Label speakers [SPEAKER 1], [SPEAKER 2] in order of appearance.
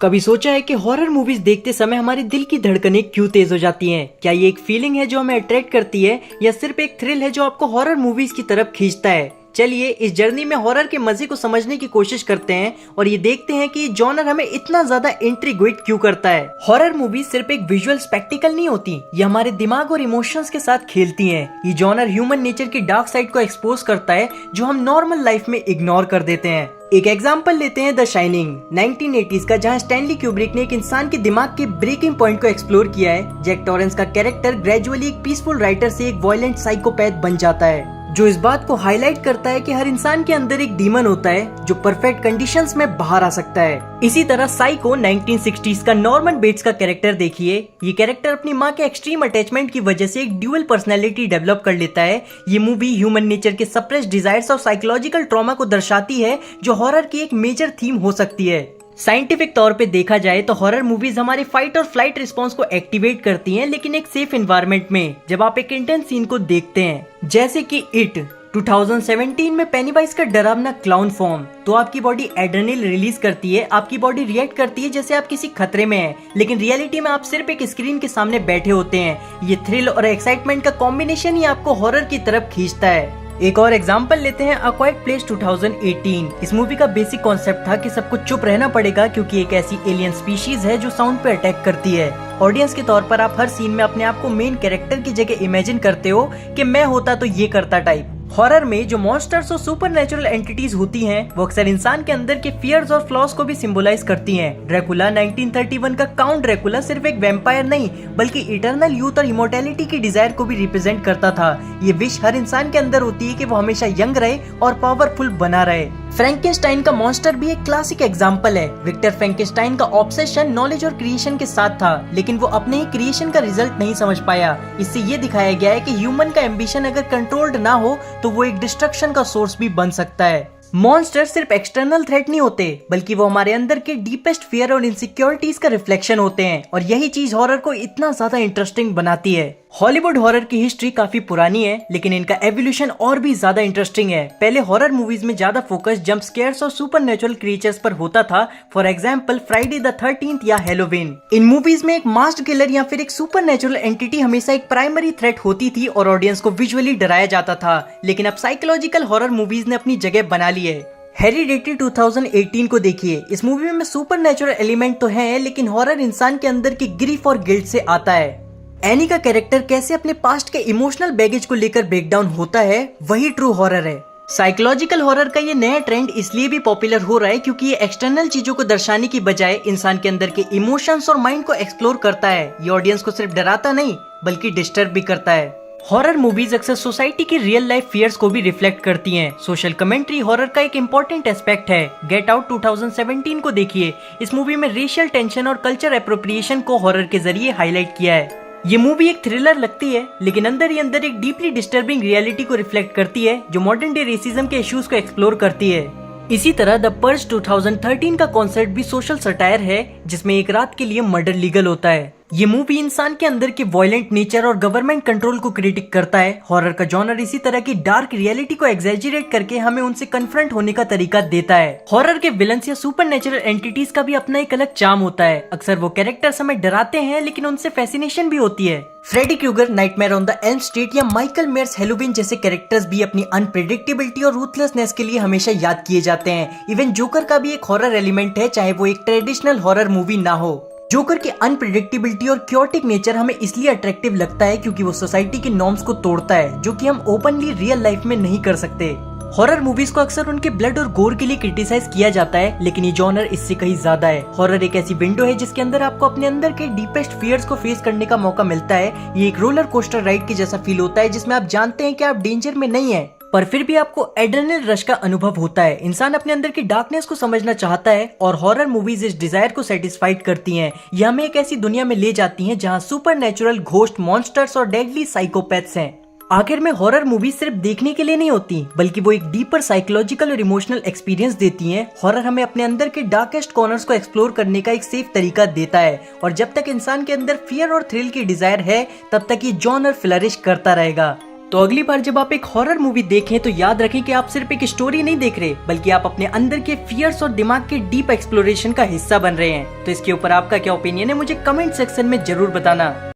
[SPEAKER 1] कभी सोचा है कि हॉरर मूवीज देखते समय हमारे दिल की धड़कनें क्यों तेज हो जाती हैं? क्या ये एक फीलिंग है जो हमें अट्रैक्ट करती है या सिर्फ एक थ्रिल है जो आपको हॉरर मूवीज की तरफ खींचता है? चलिए इस जर्नी में हॉरर के मजे को समझने की कोशिश करते हैं और ये देखते हैं कि ये जॉनर हमें इतना ज्यादा इंट्रिग्यूट क्यों करता है। हॉरर मूवी सिर्फ एक विजुअल स्पेक्टिकल नहीं होती, ये हमारे दिमाग और इमोशंस के साथ खेलती हैं। ये जॉनर ह्यूमन नेचर की डार्क साइड को एक्सपोज करता है जो हम नॉर्मल लाइफ में इग्नोर कर देते हैं। एक एग्जाम्पल लेते हैं द शाइनिंग 1980s का, जहां स्टैनली क्यूब्रिक ने एक इंसान के दिमाग के ब्रेकिंग पॉइंट को एक्सप्लोर किया है। जैक टॉरेंस का कैरेक्टर ग्रेजुअली एक पीसफुल राइटर से एक वायलेंट साइकोपैथ बन जाता है, जो इस बात को हाईलाइट करता है कि हर इंसान के अंदर एक डीमन होता है जो परफेक्ट कंडीशंस में बाहर आ सकता है। इसी तरह साइको 1960s का नॉर्मन बेट्स का कैरेक्टर देखिए। ये कैरेक्टर अपनी माँ के एक्सट्रीम अटैचमेंट की वजह से एक ड्यूअल पर्सनैलिटी डेवलप कर लेता है। ये मूवी ह्यूमन नेचर के सप्रेस्ड डिजायर्स और साइकोलॉजिकल ट्रॉमा को दर्शाती है जो हॉरर की एक मेजर थीम हो सकती है। साइंटिफिक तौर पे देखा जाए तो हॉरर मूवीज हमारे फाइट और फ्लाइट रिस्पॉन्स को एक्टिवेट करती हैं, लेकिन एक सेफ एनवायरनमेंट में। जब आप एक इंटेंस सीन को देखते हैं जैसे कि इट 2017 में पेनीवाइज का डरावना क्लाउन फॉर्म, तो आपकी बॉडी एड्रेनल रिलीज करती है, आपकी बॉडी रिएक्ट करती है जैसे आप किसी खतरे में हैं, लेकिन रियलिटी में आप सिर्फ एक स्क्रीन के सामने बैठे होते हैं। ये थ्रिल और एक्साइटमेंट का कॉम्बिनेशन ही आपको हॉरर की तरफ खींचता है। एक और एग्जांपल लेते हैं, अ क्वाइट प्लेस 2018। इस मूवी का बेसिक कॉन्सेप्ट था कि सबको चुप रहना पड़ेगा क्योंकि एक ऐसी एलियन स्पीशीज है जो साउंड पे अटैक करती है। ऑडियंस के तौर पर आप हर सीन में अपने आप को मेन कैरेक्टर की जगह इमेजिन करते हो कि मैं होता तो ये करता टाइप। हॉरर में जो मॉन्स्टर्स और सुपरनैचुरल एंटिटीज होती हैं, वो अक्सर इंसान के अंदर के फियर्स और फ्लॉज को भी सिंबलाइज करती हैं। ड्रैकुला 1931 का काउंट ड्रैकुला सिर्फ एक वैम्पायर नहीं बल्कि इटर्नल यूथ और इमोर्टैलिटी की डिजायर को भी रिप्रेजेंट करता था। ये विश हर इंसान के अंदर होती है कि वो हमेशा यंग रहे और पावरफुल बना रहे। फ्रैंकेनस्टाइन का मॉन्स्टर भी एक क्लासिक एग्जाम्पल है। विक्टर फ्रैंकेनस्टाइन का ऑब्सेशन नॉलेज और क्रिएशन के साथ था, लेकिन वो अपने ही क्रिएशन का रिजल्ट नहीं समझ पाया। इससे ये दिखाया गया है कि ह्यूमन का एम्बिशन अगर कंट्रोल्ड ना हो तो वो एक डिस्ट्रक्शन का सोर्स भी बन सकता है। मॉन्स्टर सिर्फ एक्सटर्नल थ्रेट नहीं होते बल्कि वो हमारे अंदर के डीपेस्ट फियर और इनसिक्योरिटीज का रिफ्लेक्शन होते हैं, और यही चीज हॉरर को इतना ज्यादा इंटरेस्टिंग बनाती है। हॉलीवुड हॉरर की हिस्ट्री काफी पुरानी है, लेकिन इनका एवोल्यूशन और भी ज्यादा इंटरेस्टिंग है। पहले हॉरर मूवीज में ज्यादा फोकस जंप स्केयर्स और सुपरनैचुरल क्रिएचर्स पर होता था। For example Friday the 13th या हैलोवीन। इन मूवीज में एक मास्क्ड किलर या फिर एक सुपरनैचुरल एंटिटी हमेशा एक प्राइमरी थ्रेट होती थी और ऑडियंस को विजुअली डराया जाता था। लेकिन अब साइकोलॉजिकल हॉरर मूवीज ने अपनी जगह बना ली है। हेरिडिटी 2018 को देखिए। इस मूवी में सुपरनैचुरल एलिमेंट तो है, लेकिन हॉरर इंसान के अंदर की ग्रीफ और गिल्ट से आता है। एनी का कैरेक्टर कैसे अपने पास्ट के इमोशनल बैगेज को लेकर ब्रेकडाउन होता है, वही ट्रू हॉरर है। साइकोलॉजिकल हॉरर का ये नया ट्रेंड इसलिए भी पॉपुलर हो रहा है क्योंकि ये एक्सटर्नल चीजों को दर्शाने की बजाय इंसान के अंदर के इमोशंस और माइंड को एक्सप्लोर करता है। ये ऑडियंस को सिर्फ डराता नहीं बल्कि डिस्टर्ब भी करता है। हॉरर मूवीज अक्सर सोसाइटी की रियल लाइफ फियर्स को भी रिफ्लेक्ट करती हैं। सोशल कमेंट्री हॉरर का एक इम्पोर्टेंट एस्पेक्ट है। गेट आउट 2017 को देखिए। इस मूवी में रेशियल टेंशन और कल्चर एप्रोप्रिएशन को हॉरर के जरिए हाईलाइट किया है। ये मूवी एक थ्रिलर लगती है, लेकिन अंदर ही अंदर एक डीपली डिस्टर्बिंग रियलिटी को रिफ्लेक्ट करती है जो मॉडर्न डे रेसिज्म के इश्यूज को एक्सप्लोर करती है। इसी तरह द पर्ज 2013 का कॉन्सेप्ट भी सोशल सटायर है, जिसमें एक रात के लिए मर्डर लीगल होता है। ये मूवी इंसान के अंदर के वायलेंट नेचर और गवर्नमेंट कंट्रोल को क्रिटिक करता है। हॉरर का जॉनर इसी तरह की डार्क रियलिटी को एग्जैजरेट करके हमें उनसे कन्फ्रंट होने का तरीका देता है। हॉरर के विलन्स या सुपरनैचुरल एंटिटीज का भी अपना एक अलग चार्म होता है। अक्सर वो कैरेक्टर्स हमें डराते हैं, लेकिन उनसे फैसिनेशन भी होती है। Freddy Krueger Nightmare on the Elm Street या माइकल मेयर्स हैलोवीन जैसे कैरेक्टर्स भी अपनी अनप्रेडिक्टेबिलिटी और रूथलेसनेस के लिए हमेशा याद किए जाते हैं। इवन जोकर का भी एक हॉरर एलिमेंट है, चाहे वो एक ट्रेडिशनल हॉरर मूवी ना हो। जोकर की अनप्रेडिक्टेबिलिटी और क्योटिक नेचर हमें इसलिए अट्रैक्टिव लगता है क्योंकि वो सोसाइटी के नॉर्म्स को तोड़ता है, जो कि हम ओपनली रियल लाइफ में नहीं कर सकते। हॉरर मूवीज को अक्सर उनके ब्लड और गोर के लिए क्रिटिसाइज किया जाता है, लेकिन ये जॉनर इससे कहीं ज्यादा है। हॉरर एक ऐसी विंडो है जिसके अंदर आपको अपने अंदर के डीपेस्ट फियर्स को फेस करने का मौका मिलता है। ये एक रोलर कोस्टर राइड के जैसा फील होता है, जिसमें आप जानते हैं कि आप डेंजर में नहीं है, पर फिर भी आपको एड्रेनल रश का अनुभव होता है। इंसान अपने अंदर की डार्कनेस को समझना चाहता है और हॉरर मूवीज इस डिजायर को सेटिस्फाइड करती हैं। ये हमें एक ऐसी दुनिया में ले जाती हैं जहां सुपरनैचुरल घोस्ट, मॉन्स्टर्स और डेडली साइकोपैथ्स हैं। आखिर में हॉरर मूवीज सिर्फ देखने के लिए नहीं होती, बल्कि वो एक डीपर साइकोलॉजिकल और इमोशनल एक्सपीरियंस देती हैं। हॉरर हमें अपने अंदर के डार्केस्ट कॉर्नर्स को एक्सप्लोर करने का एक सेफ तरीका देता है, और जब तक इंसान के अंदर फियर और थ्रिल की डिजायर है, तब तक ये जॉनर फ्लरिश करता रहेगा। तो अगली बार जब आप एक हॉरर मूवी देखें तो याद रखें कि आप सिर्फ एक स्टोरी नहीं देख रहे, बल्कि आप अपने अंदर के फियर्स और दिमाग के डीप एक्सप्लोरेशन का हिस्सा बन रहे हैं। तो इसके ऊपर आपका क्या ओपिनियन है, मुझे कमेंट सेक्शन में जरूर बताना।